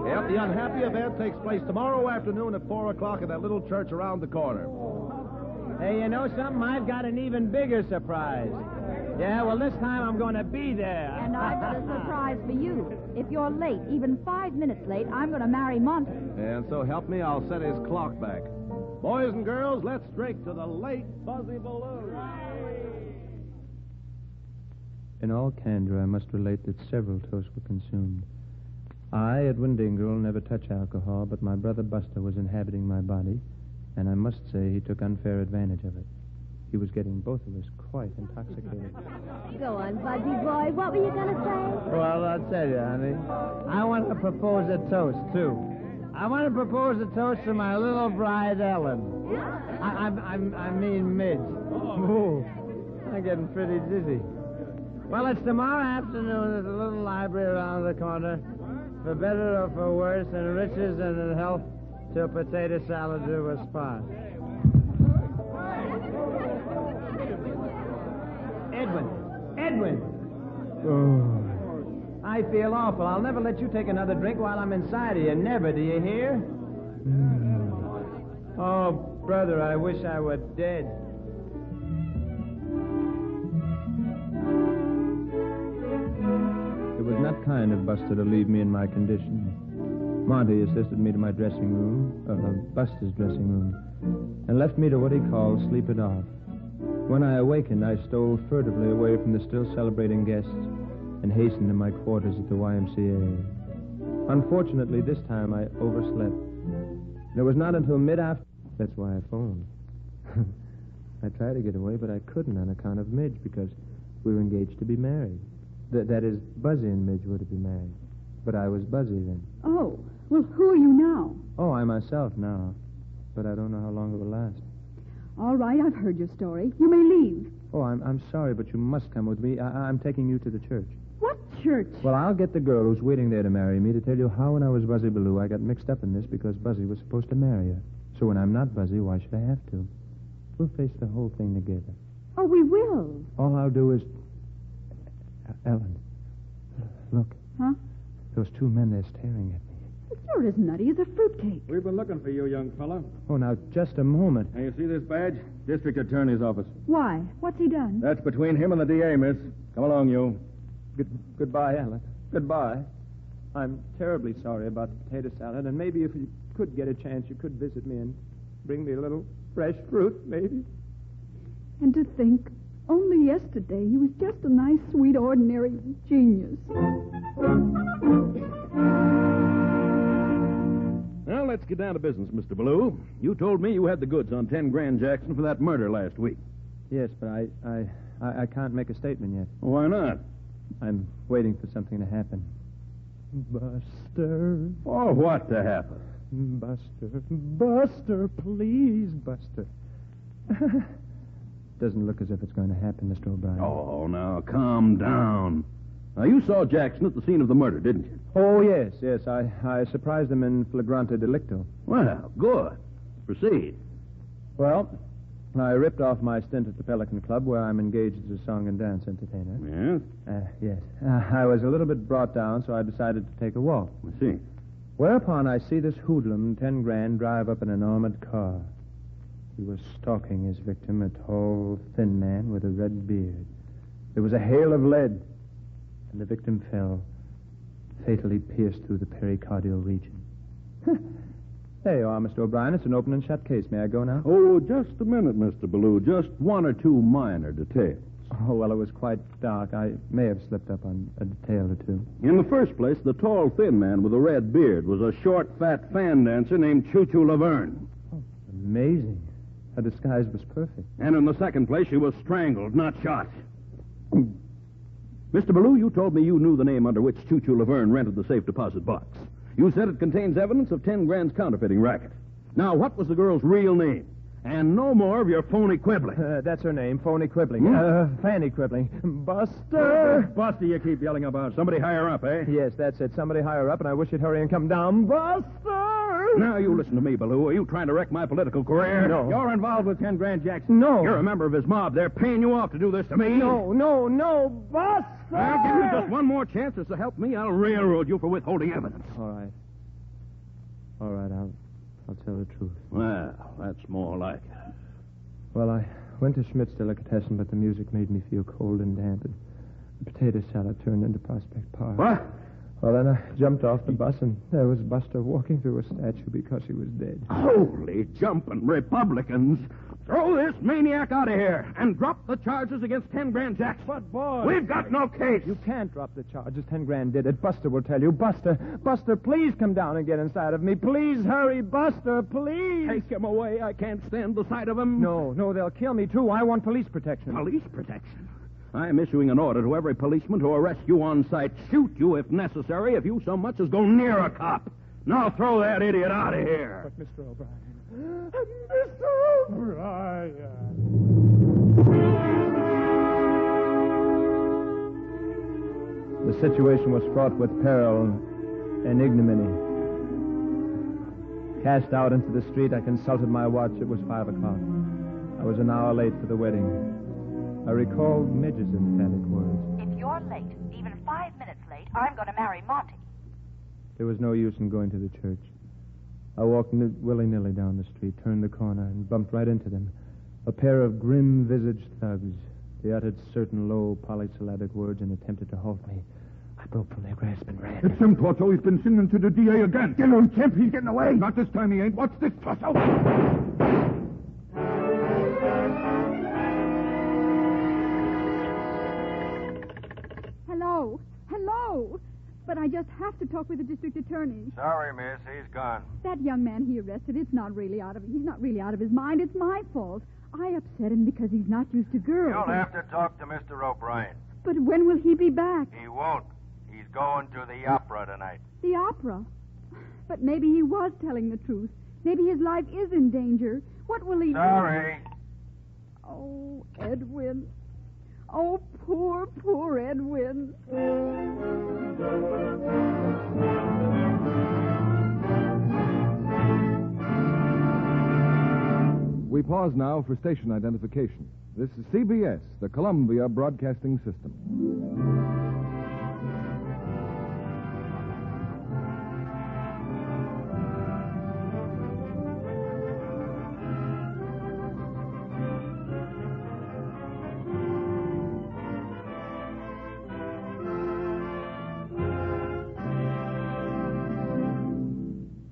Yep, the unhappy event takes place tomorrow afternoon at 4 o'clock at that little church around the corner. Hey, you know something? I've got an even bigger surprise. Yeah, well, this time I'm going to be there. And I've got a surprise for you. If you're late, even 5 minutes late, I'm going to marry Monty. And so help me, I'll set his clock back. Boys and girls, let's drink to the late Buzzy Baloo. In all candor, I must relate that several toasts were consumed. I, Edwin Dingle, never touch alcohol, but my brother Buster was inhabiting my body, and I must say he took unfair advantage of it. He was getting both of us quite intoxicated. Go on, Buzzy boy. What were you going to say? Well, I'll tell you, honey. I want to propose a toast, too. I want to propose a toast to my little bride, Ellen. I mean Midge. Ooh, I'm getting pretty dizzy. Well, it's tomorrow afternoon at the little library around the corner. For better or for worse, in riches and in health, till potato salad do us part. Edwin! Oh. I feel awful. I'll never let you take another drink while I'm inside of you. Never, do you hear? Oh, brother, I wish I were dead. It was not kind of Buster to leave me in my condition. Monty assisted me to my dressing room, Buster's dressing room, and left me to what he called sleep it off. When I awakened, I stole furtively away from the still celebrating guests and hastened to my quarters at the YMCA. Unfortunately, this time I overslept. It was not until mid-afternoon. That's why I phoned. I tried to get away, but I couldn't on account of Midge, because we were engaged to be married. That is, Buzzy and Midge were to be married. But I was Buzzy then. Oh, well, who are you now? Oh, I'm myself now. But I don't know how long it will last. All right, I've heard your story. You may leave. Oh, I'm sorry, but you must come with me. I'm taking you to the church. What church? Well, I'll get the girl who's waiting there to marry me to tell you how when I was Buzzy Baloo I got mixed up in this because Buzzy was supposed to marry her. So when I'm not Buzzy, why should I have to? We'll face the whole thing together. Oh, we will. All I'll do is... Ellen, look. Huh? Those two men, they're staring at me. You're as nutty as a fruitcake. We've been looking for you, young fella. Oh, now, just a moment. Now, you see this badge? District Attorney's office. Why? What's he done? That's between him and the DA, miss. Come along, you. Goodbye, Ellen. Goodbye. I'm terribly sorry about the potato salad, and maybe if you could get a chance, you could visit me and bring me a little fresh fruit, maybe. And to think, only yesterday he was just a nice, sweet, ordinary genius. Well, let's get down to business, Mr. Baloo. You told me you had the goods on 10 Grand Jackson for that murder last week. Yes, but I can't make a statement yet. Why not? I'm waiting for something to happen. Buster. Oh, what to happen? Buster, please, Buster. Doesn't look as if it's going to happen, Mr. O'Brien. Oh, now, calm down. Now, you saw Jackson at the scene of the murder, didn't you? Oh, yes. I surprised him in flagrante delicto. Well, good. Proceed. Well, I ripped off my stint at the Pelican Club, where I'm engaged as a song and dance entertainer. Yes? Yes. I was a little bit brought down, so I decided to take a walk. I see. Whereupon I see this hoodlum, 10 Grand, drive up in an armored car. He was stalking his victim, a tall, thin man with a red beard. There was a hail of lead, and the victim fell, fatally pierced through the pericardial region. There you are, Mr. O'Brien. It's an open and shut case. May I go now? Oh, just a minute, Mr. Baloo. Just one or two minor details. Oh, well, it was quite dark. I may have slipped up on a detail or two. In the first place, the tall, thin man with a red beard was a short, fat fan dancer named Choo-Choo Laverne. Amazing. Her disguise was perfect. And in the second place, she was strangled, not shot. Mr. Ballou, you told me you knew the name under which Choo-Choo Laverne rented the safe deposit box. You said it contains evidence of 10 grand's counterfeiting racket. Now, what was the girl's real name? And no more of your phony quibbling. That's her name, phony quibbling. Fanny quibbling. Buster! Buster, you keep yelling about. Somebody higher up, eh? Yes, that's it. Somebody higher up, and I wish you'd hurry and come down. Buster! Now, you listen to me, Ballou. Are you trying to wreck my political career? No. You're involved with 10 Grand Jackson. No. You're a member of his mob. They're paying you off to do this to me. No, Buster! I'll give you just one more chance to help me. I'll railroad you for withholding evidence. All right, I'll tell the truth. Well, that's more like it. Well, I went to Schmidt's Delicatessen, but the music made me feel cold and damp, and the potato salad turned into Prospect Park. What? Well, then I jumped off the bus, and there was Buster walking through a statue because he was dead. Holy jumping Republicans. Throw this maniac out of here and drop the charges against 10 Grand Jackson. But, boy... We've got no case. You can't drop the charges. 10 grand did it. Buster will tell you. Buster, please come down and get inside of me. Please hurry, Buster, please. Take him away. I can't stand the sight of him. No, they'll kill me, too. I want police protection. Police protection? I'm issuing an order to every policeman to arrest you on sight, shoot you if necessary, if you so much as go near a cop. Now throw that idiot out of here. But, Mr. O'Brien... Mr. O'Brien... The situation was fraught with peril and ignominy. Cast out into the street, I consulted my watch. It was 5 o'clock. I was an hour late for the wedding. I recalled Midge's emphatic words. If you're late, even 5 minutes late, I'm going to marry Monty. There was no use in going to the church. I walked willy-nilly down the street, turned the corner, and bumped right into them. A pair of grim-visaged thugs. They uttered certain low, polysyllabic words and attempted to halt me. I broke from their grasp and ran. It's him, Torso. He's been singing to the DA again. Get on, Kemp. He's getting away. Not this time he ain't. What's this, Torso? Hello. But I just have to talk with the district attorney. Sorry, miss. He's gone. That young man he arrested, he's not really out of his mind. It's my fault. I upset him because he's not used to girls. You'll have to talk to Mr. O'Brien. But when will he be back? He won't. He's going to the opera tonight. The opera? But maybe he was telling the truth. Maybe his life is in danger. What will he do? Sorry. Oh, Edwin. Oh, poor Edwin. We pause now for station identification. This is CBS, the Columbia Broadcasting System.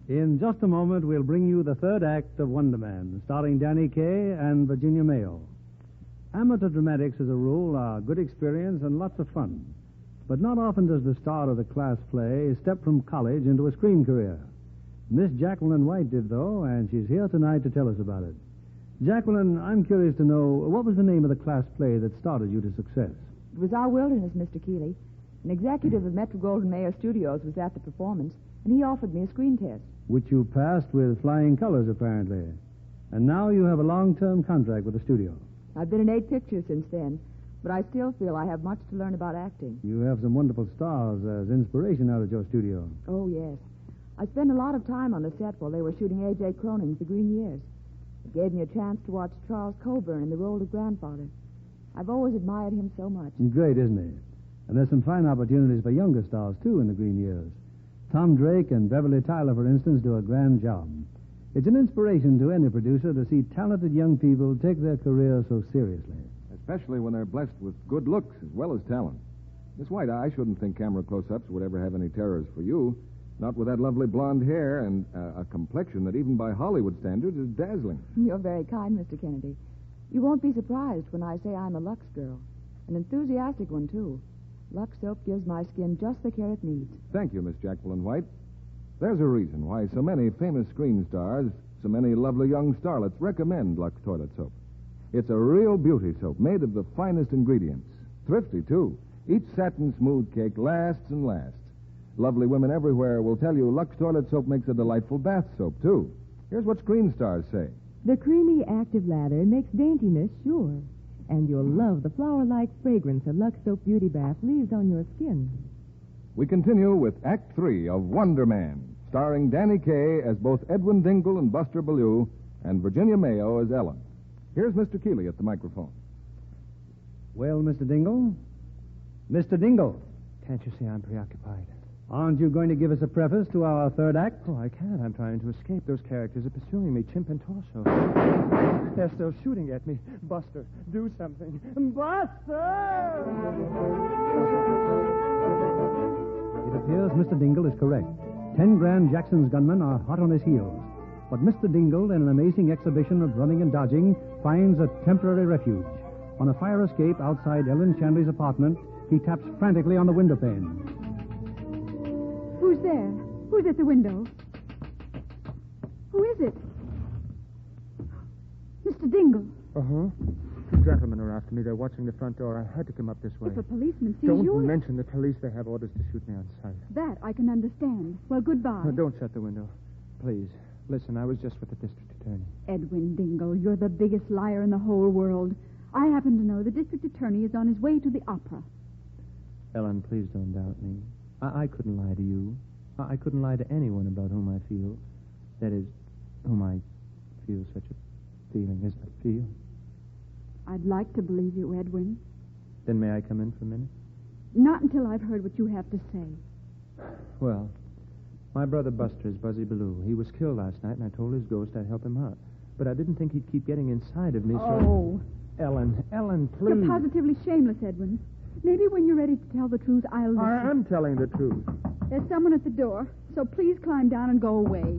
In just a moment, we'll bring you the third act of Wonder Man, starring Danny Kaye and Virginia Mayo. Amateur dramatics, as a rule, are good experience and lots of fun. But not often does the star of the class play step from college into a screen career. Miss Jacqueline White did, though, and she's here tonight to tell us about it. Jacqueline, I'm curious to know, what was the name of the class play that started you to success? It was Our Wilderness, Mr. Keeley. An executive of Metro-Goldwyn-Mayer Studios was at the performance, and he offered me a screen test. Which you passed with flying colors, apparently. And now you have a long-term contract with the studio. I've been in 8 pictures since then, but I still feel I have much to learn about acting. You have some wonderful stars as inspiration out at your studio. Oh, yes. I spent a lot of time on the set while they were shooting A.J. Cronin's The Green Years. It gave me a chance to watch Charles Coburn in the role of grandfather. I've always admired him so much. Great, isn't he? And there's some fine opportunities for younger stars, too, in The Green Years. Tom Drake and Beverly Tyler, for instance, do a grand job. It's an inspiration to any producer to see talented young people take their career so seriously. Especially when they're blessed with good looks as well as talent. Miss White, I shouldn't think camera close-ups would ever have any terrors for you. Not with that lovely blonde hair and a complexion that even by Hollywood standards is dazzling. You're very kind, Mr. Kennedy. You won't be surprised when I say I'm a Lux girl. An enthusiastic one, too. Lux soap gives my skin just the care it needs. Thank you, Miss Jacqueline White. There's a reason why so many famous screen stars, so many lovely young starlets recommend Lux toilet soap. It's a real beauty soap made of the finest ingredients. Thrifty, too. Each satin smooth cake lasts and lasts. Lovely women everywhere will tell you Lux toilet soap makes a delightful bath soap, too. Here's what screen stars say. The creamy, active lather makes daintiness sure. And you'll love the flower-like fragrance a Lux Soap Beauty Bath leaves on your skin. We continue with Act 3 of Wonder Man, starring Danny Kaye as both Edwin Dingle and Buster Bellew, and Virginia Mayo as Ellen. Here's Mr. Keeley at the microphone. Well, Mr. Dingle? Mr. Dingle, Can't you see I'm preoccupied? aren't you going to give us a preface to our third act? Oh, I can't. I'm trying to escape. Those characters are pursuing me, Chimp and Torso. They're still shooting at me. Buster, do something. Buster! It appears Mr. Dingle is correct. 10 Grand Jackson's gunmen are hot on his heels. But Mr. Dingle, in an amazing exhibition of running and dodging, finds a temporary refuge. On a fire escape outside Ellen Shanley's apartment, he taps frantically on the window pane. Who's there? Who's at the window? Who is it? Mr. Dingle. Uh-huh. Two gentlemen are after me. They're watching the front door. I had to come up this way. If a policeman sees Don't you... mention the police. They have orders to shoot me on sight. That I can understand. Well, goodbye. Don't shut the window. Please. Listen, I was just with the district attorney. Edwin Dingle, you're the biggest liar in the whole world. I happen to know the district attorney is on his way to the opera. Ellen, please don't doubt me. I couldn't lie to you. I couldn't lie to anyone about whom I feel. That is, whom I feel such a feeling as I feel. I'd like to believe you, Edwin. Then may I come in for a minute? Not until I've heard what you have to say. Well, my brother Buster is Buzzy Bellew. He was killed last night, and I told his ghost I'd help him out. But I didn't think he'd keep getting inside of me, so... Oh. Ellen, please. You're positively shameless, Edwin. Maybe when you're ready to tell the truth, I'll listen. I'm telling the truth. There's someone at the door, so please climb down and go away.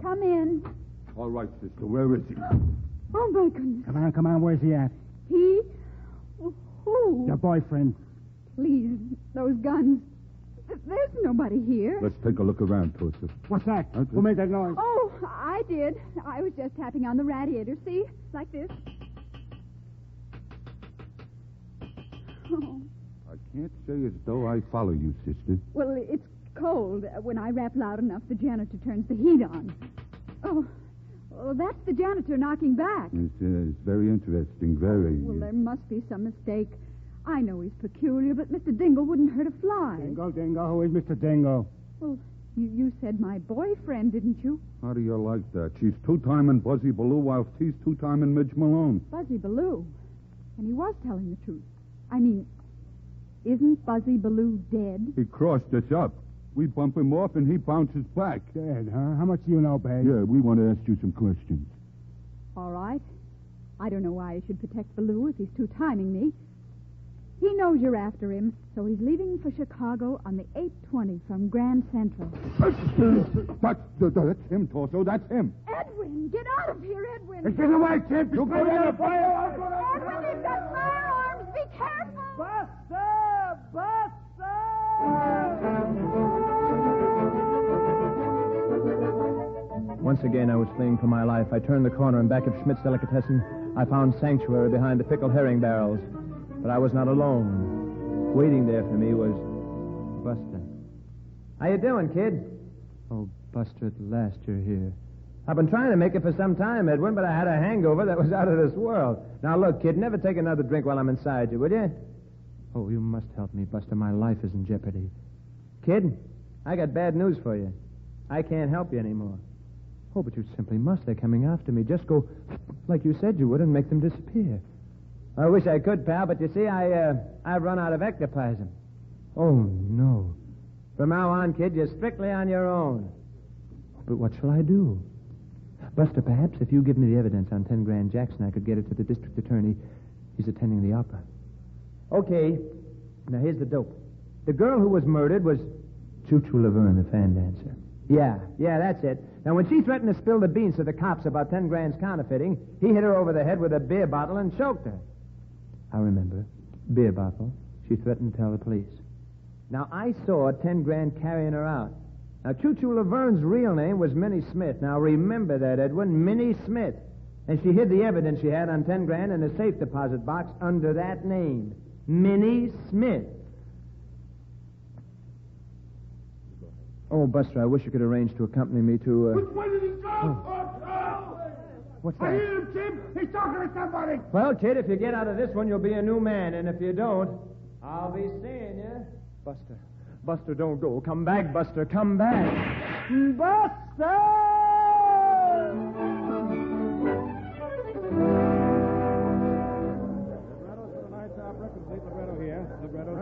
Come in. All right, sister. Where is he? Oh, my goodness. Come on. Where's he at? He? Who? Your boyfriend. Please, those guns. There's nobody here. Let's take a look around, Tosa. What's that? Who made that noise? Oh, I did. I was just tapping on the radiator. See? Like this. Oh. I can't say as though I follow you, sister. Well, it's cold. When I rap loud enough, the janitor turns the heat on. Oh, well, that's the janitor knocking back. It's very interesting, very. Well, there must be some mistake. I know he's peculiar, but Mr. Dingle wouldn't hurt a fly. Dingle. Who is Mr. Dingle? Well, you said my boyfriend, didn't you? How do you like that? She's two-timing Buzzy Bellew while he's two-timing Midge Malone. Buzzy Bellew. And he was telling the truth. I mean, isn't Buzzy Bellew dead? He crossed us up. We bump him off, and he bounces back. Dead, huh? How much do you know, babe? Yeah, we want to ask you some questions. All right. I don't know why I should protect Bellew if he's two-timing me. He knows you're after him, so he's leaving for Chicago on the 8:20 from Grand Central. That's him, Torso. That's him. Edwin, get out of here, Edwin. Get away, Chimp. You go down the fire. Edwin, they've got firearms. Be careful. Once again, I was fleeing for my life. I turned the corner, and back at Schmidt's Delicatessen, I found sanctuary behind the pickled herring barrels. But I was not alone. Waiting there for me was Buster. How you doing, kid? Oh, Buster, at last you're here. I've been trying to make it for some time, Edwin, but I had a hangover that was out of this world. Now, look, kid, never take another drink while I'm inside you, will you? Oh, you must help me, Buster. My life is in jeopardy. Kid, I got bad news for you. I can't help you anymore. Oh, but you simply must. They're coming after me. Just go like you said you would and make them disappear. I wish I could, pal, but you see, I've run out of ectoplasm. Oh, no. From now on, kid, you're strictly on your own. But what shall I do? Buster, perhaps if you give me the evidence on 10 Grand Jackson, I could get it to the district attorney. He's attending the opera. Okay. Now, here's the dope. The girl who was murdered was... Choo Choo Laverne, the fan dancer. Yeah, that's it. Now, when she threatened to spill the beans to the cops about 10 Grand's counterfeiting, he hit her over the head with a beer bottle and choked her. I remember. Beer bottle. She threatened to tell the police. Now, I saw 10 grand carrying her out. Now, Choo-Choo Laverne's real name was Minnie Smith. Now, remember that, Edwin. Minnie Smith. And she hid the evidence she had on 10 grand in a safe deposit box under that name. Minnie Smith. Oh, Buster, I wish you could arrange to accompany me to, Which way did he go? What's I that? hear him, Jim. He's talking to somebody. Well, kid, if you get out of this one, you'll be a new man. And if you don't, I'll be seeing you. Buster. Buster, don't go. Come back, Buster. Come back. Buster!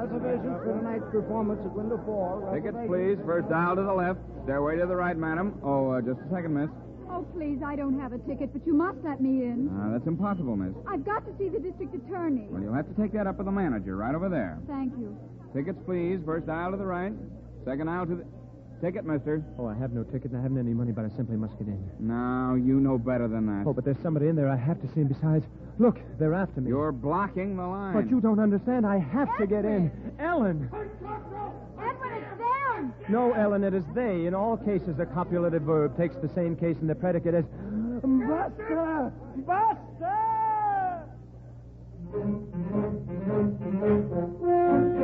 Reservations for tonight's performance at window 4. Tickets, please. First aisle to the left. Stairway to the right, madam. Oh, just a second, miss. Oh, please, I don't have a ticket, but you must let me in. That's impossible, miss. I've got to see the district attorney. Well, you'll have to take that up with the manager right over there. Thank you. Tickets, please. First aisle to the right. Second aisle to the... Ticket, mister. Oh, I have no ticket and I haven't any money, but I simply must get in. No, you know better than that. Oh, but there's somebody in there I have to see, and besides, look, they're after me. You're blocking the line. But you don't understand. I have to get in. Ellen! Edwin, it's them! No, Ellen, it is they. In all cases, a copulative verb takes the same case and the predicate as... Buster! Buster!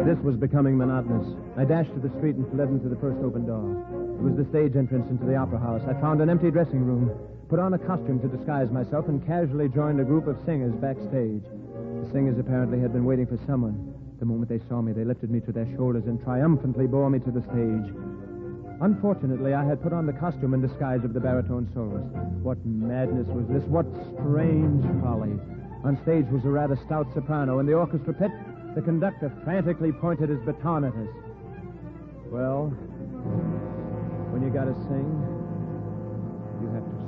This was becoming monotonous. I dashed to the street and fled into the first open door. It was the stage entrance into the opera house. I found an empty dressing room, put on a costume to disguise myself, and casually joined a group of singers backstage. The singers apparently had been waiting for someone. The moment they saw me, they lifted me to their shoulders and triumphantly bore me to the stage. Unfortunately, I had put on the costume and disguise of the baritone soloist. What madness was this? What strange folly. On stage was a rather stout soprano. In the orchestra pit, the conductor frantically pointed his baton at us. Well, when you gotta sing, you have to sing.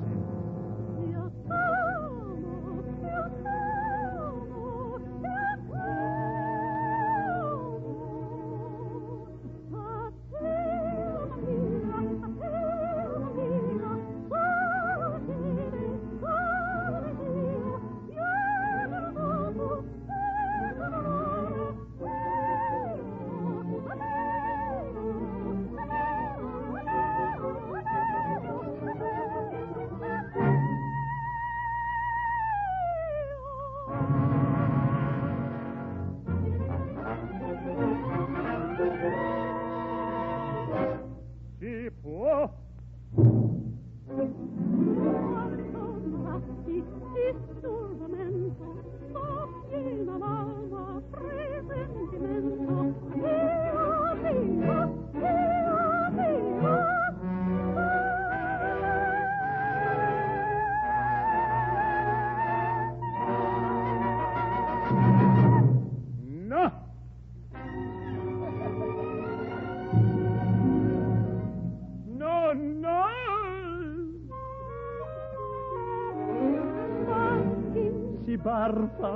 Barfa,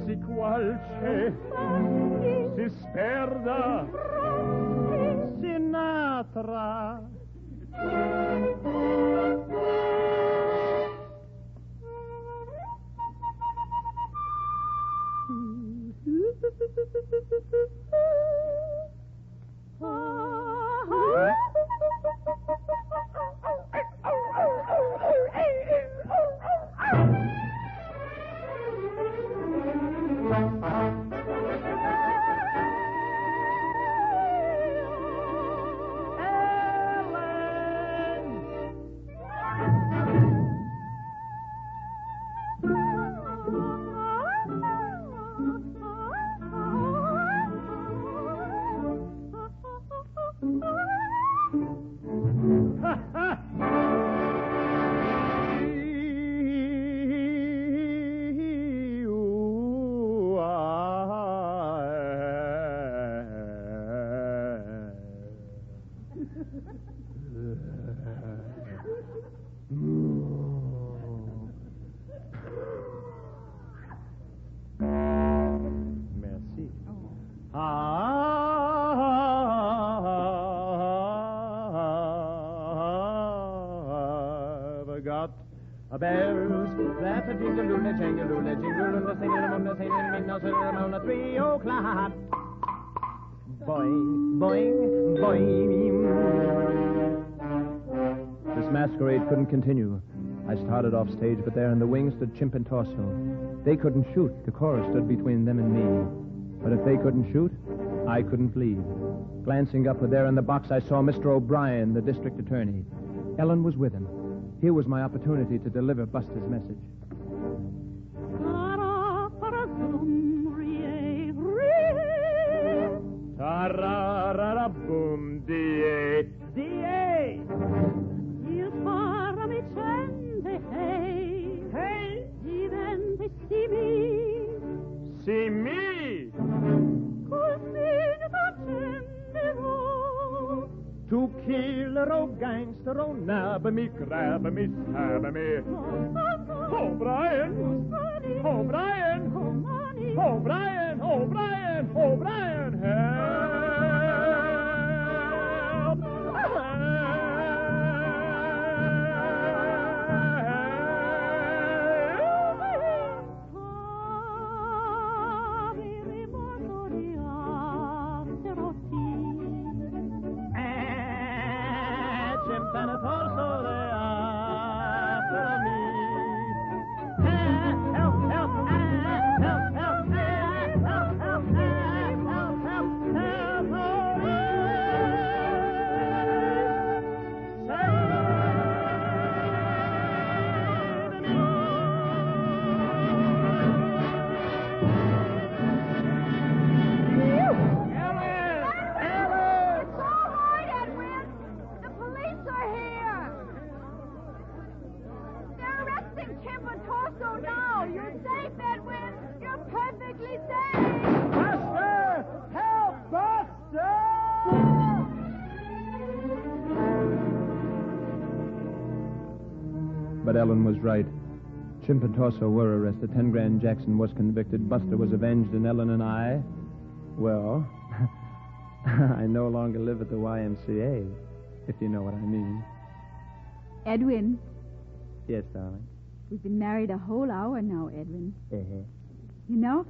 si qualche, si sperda, Sinatra. bells that a jingle-lula, jingle-lula, jingle-lula, sing-a-lum-a, sing-a-lum-a, sing-a-lum-a, 3 o'clock. Boing, boing, boing. This masquerade couldn't continue. I started off stage, but there in the wings stood Chimp and Torso. They couldn't shoot. The chorus stood between them and me. But if they couldn't shoot, I couldn't leave. Glancing upward there in the box, I saw Mr. O'Brien, the district attorney. Ellen was with him. Here was my opportunity to deliver Buster's message. Ta-ra-ra-ra-boom, D-A, D-A! Il coro mi sente, hey, hey, diventa simi, simi, così t'accenderò. To kill oh gangster, oh nab me, grab me, stab me. O'Brien, O'Brien, O'Brien, O'Brien, O'Brien, help! But Ellen was right. Chimp and Torso were arrested. 10 Grand Jackson was convicted. Buster was avenged, and Ellen and I, well, I no longer live at the YMCA, if you know what I mean. Edwin. Yes, darling. We've been married a whole hour now, Edwin. Uh-huh. You know,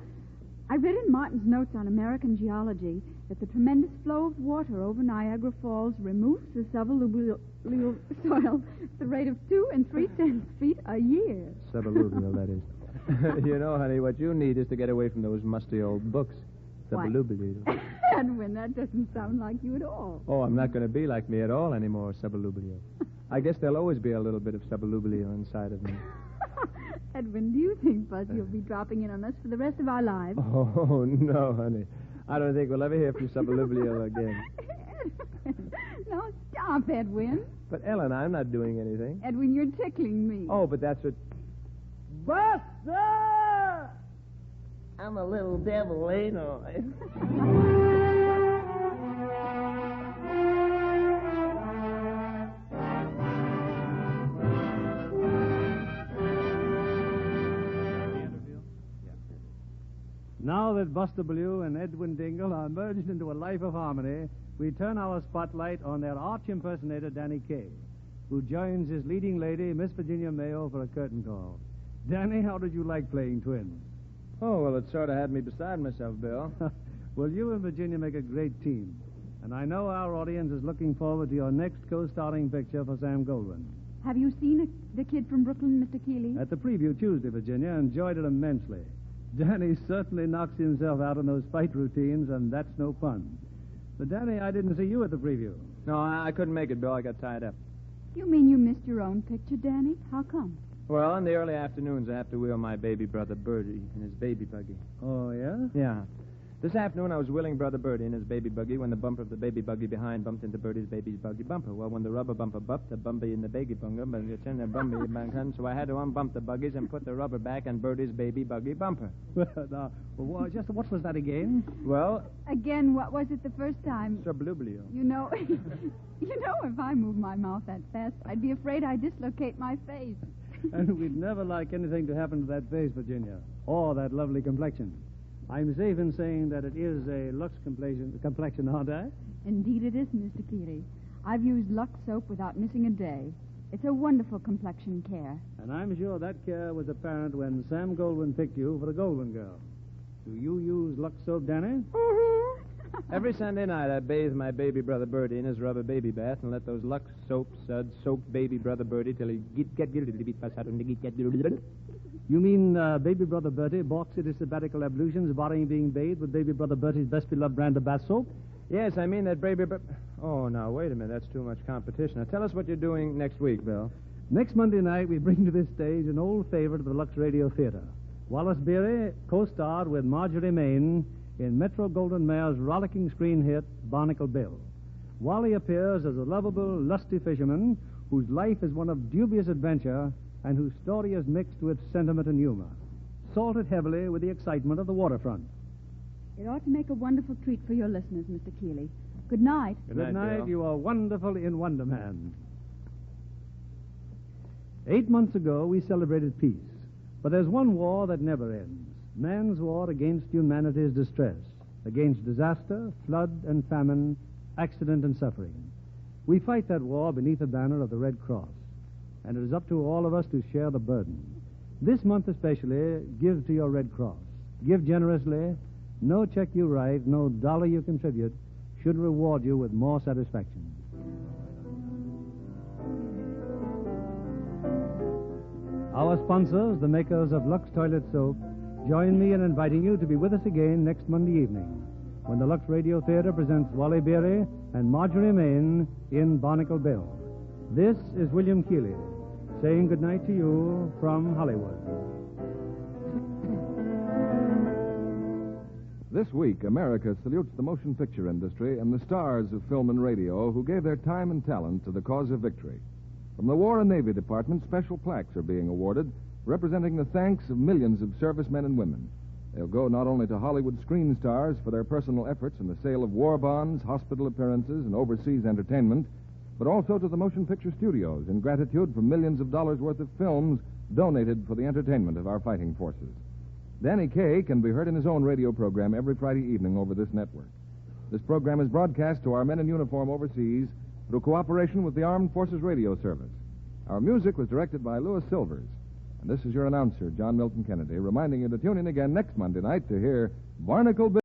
I read in Martin's notes on American geology that the tremendous flow of water over Niagara Falls removes the suballuvial soil at the rate of 2 and 3 feet a year. Suballuvial, that is. You know, honey, what you need is to get away from those musty old books. Suballuvial. Edwin, that doesn't sound like you at all. Oh, I'm not going to be like me at all anymore, suballuvial. I guess there'll always be a little bit of suballuvial inside of me. Edwin, do you think, Buzz, you'll be dropping in on us for the rest of our lives? Oh, no, honey. I don't think we'll ever hear from suballuvial again. No, stop, Edwin. But, Ellen, I'm not doing anything. Edwin, you're tickling me. Oh, but that's what... Buster! I'm a little devil, ain't I? Now that Buster Blue and Edwin Dingle are merged into a life of harmony, we turn our spotlight on their arch impersonator, Danny Kaye, who joins his leading lady, Miss Virginia Mayo, for a curtain call. Danny, how did you like playing twins? Oh, well, it sort of had me beside myself, Bill. Well, you and Virginia make a great team. And I know our audience is looking forward to your next co-starring picture for Sam Goldwyn. Have you seen the kid from Brooklyn, Mr. Keeley? At the preview Tuesday, Virginia, enjoyed it immensely. Danny certainly knocks himself out on those fight routines, and that's no fun. But, Danny, I didn't see you at the preview. No, I couldn't make it, Bill. I got tied up. You mean you missed your own picture, Danny? How come? Well, in the early afternoons, I have to wheel my baby brother Bertie in his baby buggy. Oh, yeah? Yeah. This afternoon, I was wheeling Brother Bertie in his baby buggy when the bumper of the baby buggy behind bumped into Bertie's baby's buggy bumper. Well, when the rubber bumper bumped, the bumpy in the baby bumper, but it's in the bumpy back, so I had to unbump the buggies and put the rubber back on Bertie's baby buggy bumper. Just what was that again? Well... Again, what was it the first time? Sublubio. You know, if I moved my mouth that fast, I'd be afraid I'd dislocate my face. And we'd never like anything to happen to that face, Virginia, or that lovely complexion. I'm safe in saying that it is a Lux complexion, aren't I? Indeed it is, Mr. Keeley. I've used Lux soap without missing a day. It's a wonderful complexion care. And I'm sure that care was apparent when Sam Goldwyn picked you for the Golden Girl. Do you use Lux soap, Danny? Every Sunday night, I bathe my baby brother Bertie in his rubber baby bath and let those Lux soap suds soak baby brother Bertie till he get. You mean baby brother Bertie balks at his sabbatical ablutions, barring being bathed with baby brother Bertie's best beloved brand of bath soap? Yes, I mean that baby... Oh, now, wait a minute. That's too much competition. Now, tell us what you're doing next week, Bill. Next Monday night, we bring to this stage an old favorite of the Lux Radio Theatre. Wallace Beery co-starred with Marjorie Main in Metro-Goldwyn-Mayer's rollicking screen hit, Barnacle Bill. Wally appears as a lovable, lusty fisherman whose life is one of dubious adventure and whose story is mixed with sentiment and humor, salted heavily with the excitement of the waterfront. It ought to make a wonderful treat for your listeners, Mr. Keeley. Good night. Good night. You are wonderful in Wonder Man. 8 months ago, we celebrated peace. But there's one war that never ends. Man's war against humanity's distress, against disaster, flood and famine, accident and suffering. We fight that war beneath the banner of the Red Cross. And it is up to all of us to share the burden. This month especially, give to your Red Cross. Give generously. No check you write, no dollar you contribute should reward you with more satisfaction. Our sponsors, the makers of Lux Toilet Soap, join me in inviting you to be with us again next Monday evening when the Lux Radio Theatre presents Wally Beery and Marjorie Main in Barnacle Bill. This is William Keeley saying goodnight to you from Hollywood. This week, America salutes the motion picture industry and the stars of film and radio who gave their time and talent to the cause of victory. From the War and Navy Department, special plaques are being awarded, representing the thanks of millions of servicemen and women. They'll go not only to Hollywood screen stars for their personal efforts in the sale of war bonds, hospital appearances, and overseas entertainment, but also to the motion picture studios in gratitude for millions of dollars worth of films donated for the entertainment of our fighting forces. Danny Kaye can be heard in his own radio program every Friday evening over this network. This program is broadcast to our men in uniform overseas through cooperation with the Armed Forces Radio Service. Our music was directed by Louis Silvers. And this is your announcer, John Milton Kennedy, reminding you to tune in again next Monday night to hear Barnacle Bill.